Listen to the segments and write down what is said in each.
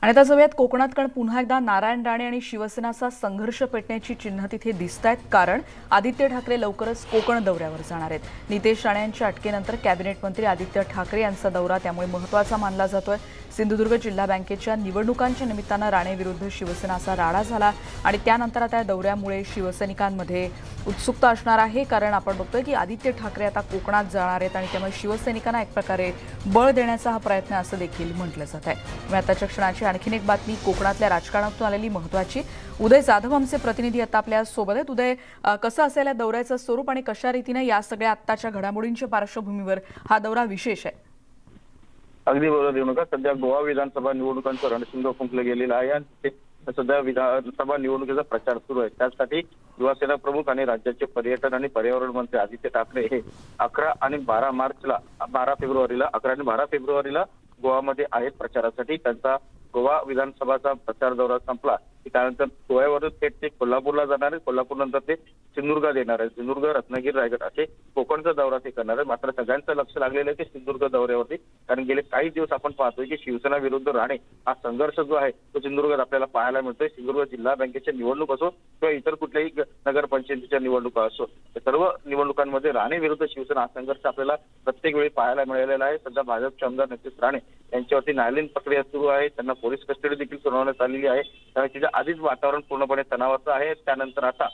आणि आता जाऊयात कोकणात, कारण पुन्हा एकदा नारायण राणे आणि शिवसेनाचा संघर्ष पेटण्याची चिन्ह तिथे दिसत आहेत. कारण आदित्य ठाकरे लवकरच कोकण दौऱ्यावर जाणार आहेत. नितेश राणे यांच्या अटकेनंतर कॅबिनेट मंत्री आदित्य ठाकरे यांचा दौरा त्यामुळे महत्त्वाचा मानला जातोय. सिंधुदुर्ग जिल्हा बँकेच्या निवडणुकांच्या निमित्तानं राणे विरुद्ध शिवसेनाचा राडा झाला आणि त्यानंतर आता या दौऱ्यामुळे शिवसैनिकांमध्ये उत्सुकता असणार आहे. कारण आपण बघतोय की आदित्य ठाकरे आता कोकणात जाणार आहेत आणि त्यामुळे शिवसैनिकांना एक प्रकारे बळ देण्याचा हा प्रयत्न असं देखील म्हटलं जात आहे. आताच्या क्षणाची आणखीन एक बातमी कोकणातल्या राजकारणातून आलेली महत्त्वाची. उदय जाधव आमचे प्रतिनिधी आता आपल्या सोबत आहेत. उदय, कसं असेल या दौऱ्याचं स्वरूप आणि कशा रीतीने या सगळ्या आत्ताच्या घडामोडींच्या पार्श्वभूमीवर हा दौरा विशेष आहे? अगदी बरोबर देऊ नका. सध्या गोवा विधानसभा निवडणुकांचं रणशिंग फुंकलं गेलेलं आहे आणि सध्या विधानसभा निवडणुकीचा प्रचार सुरू आहे. त्यासाठी युवासेना प्रमुख आणि राज्याचे पर्यटन आणि पर्यावरण मंत्री आदित्य ठाकरे हे 11 आणि 12 फेब्रुवारीला गोवामध्ये आहेत प्रचारासाठी. त्यांचा गोवा विधानसभाचा प्रचार दौरा संपला की त्यानंतर गोव्यावरून थेट ते कोल्हापूरला जाणार आहे. कोल्हापूरनंतर ते सिंधुदुर्गात येणार आहे. सिंधुदुर्ग, रत्नागिरी, रायगड असे कोकणचा दौरा ते करणार आहे. मात्र सगळ्यांचं लक्ष लागलेलं आहे ते सिंधुदुर्ग दौऱ्यावरती. कारण गेले काही दिवस आपण पाहतोय की शिवसेना विरुद्ध राणे हा संघर्ष जो आहे तो सिंधुदुर्गात आपल्याला पाहायला मिळतोय. सिंधुदुर्ग जिल्हा बँकेच्या निवडणूक असो किंवा इतर कुठल्याही नगरपंचायतीच्या निवडणुका असो, सर्व निवडणुकांमध्ये राणे विरुद्ध शिवसेना हा संघर्ष आपल्याला प्रत्येक वेळी पाहायला मिळालेला आहे. सध्या भाजपचे आमदार नितेश राणे यांच्यावरती न्यायालयीन प्रक्रिया सुरू आहे. त्यांना पोलीस कस्टडी देखील सुनावण्यात आलेली आहे. त्यामुळे तिथे आधीच वातावरण पूर्णपणे तणावाचं आहे. त्यानंतर आता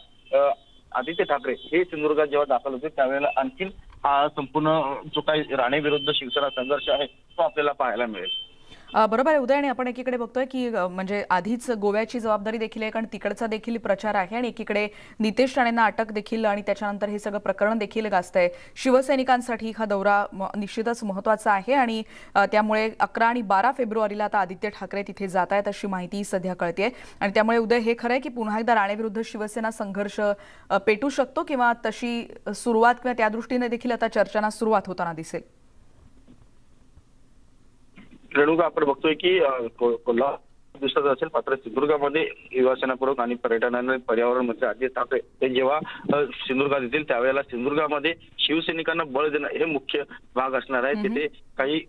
आदित्य ठाकरे हे सिंधुदुर्गात जेव्हा दाखल होते त्यावेळेला आणखीन हा संपूर्ण जो काही राणे विरुद्ध शिवसेना संघर्ष आहे तो आपल्याला पाहायला मिळेल. बरोबर आहे उदय. आणि आपण एकीकडे बघतोय की म्हणजे आधीच गोव्याची जबाबदारी देखील आहे, कारण तिकडचा देखील प्रचार आहे आणि एकीकडे नितेश राणेंना अटक देखील आणि त्याच्यानंतर हे सगळं प्रकरण देखील गाजतंय. शिवसैनिकांसाठी हा दौरा निश्चितच महत्त्वाचा आहे आणि त्यामुळे 11 आणि 12 फेब्रुवारीला आता आदित्य ठाकरे तिथे जात आहेत अशी माहिती सध्या कळतेय. आणि त्यामुळे उदय, हे खरं आहे की पुन्हा एकदा राणे विरुद्ध शिवसेना संघर्ष पेटू शकतो किंवा तशी सुरुवात किंवा त्या दृष्टीने देखील आता चर्चांना सुरुवात होताना दिसेल? रेणुका, आपण बघतोय की कोल्हापूर दिसत असेल, मात्र सिंधुदुर्गामध्ये युवासेना प्रमुख आणि पर्यटन आणि पर्यावरण मंत्री आदित्य ठाकरे ते जेव्हा सिंधुदुर्गात येतील त्यावेळेला सिंधुदुर्गामध्ये शिवसैनिकांना बळ देणं हे मुख्य भाग असणार आहे. तिथे काही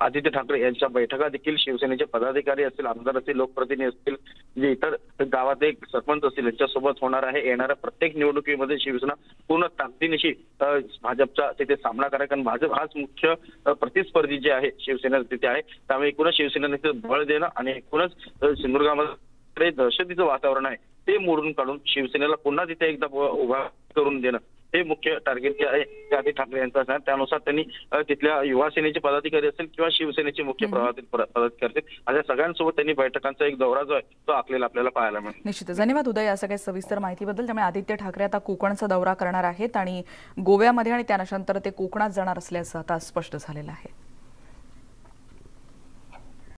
आदित्य ठाकरे यांच्या बैठका देखील शिवसेनेचे पदाधिकारी असतील, आमदार असतील, लोकप्रतिनिधी असतील, जे इतर गावात एक सरपंच असतील यांच्यासोबत होणार आहे. येणाऱ्या प्रत्येक निवडणुकीमध्ये शिवसेना पूर्ण ताकदीनिशी भाजपचा तिथे सामना करा, कारण भाजप हाच मुख्य प्रतिस्पर्धी जे आहे शिवसेना तिथे आहे. त्यामुळे एकूणच शिवसेनेने तिथे बळ देणं आणि एकूणच सिंधुदुर्गामध्ये दहशतीचं वातावरण आहे ते मोडून काढून शिवसेनेला पुन्हा तिथे एकदा उभा करून देणं हे मुख्य टार्गेट जे आहे ते आदित्य ठाकरे यांचं असणार. त्यानुसार त्यांनी तिथल्या युवा सेनेचे पदाधिकारी असतील किंवा शिवसेनेचे मुख्य पदाधिकारी असतील अशा सगळ्यांसोबत त्यांनी बैठकांचा एक दौरा जो आहे तो आपल्याला पाहायला मिळेल. निश्चितच. धन्यवाद उदय या सगळ्या सविस्तर माहितीबद्दल. त्यामुळे आदित्य ठाकरे आता कोकणचा दौरा करणार आहेत आणि गोव्यामध्ये आणि त्यानंतर ते कोकणात जाणार असल्याचं आता स्पष्ट झालेलं आहे.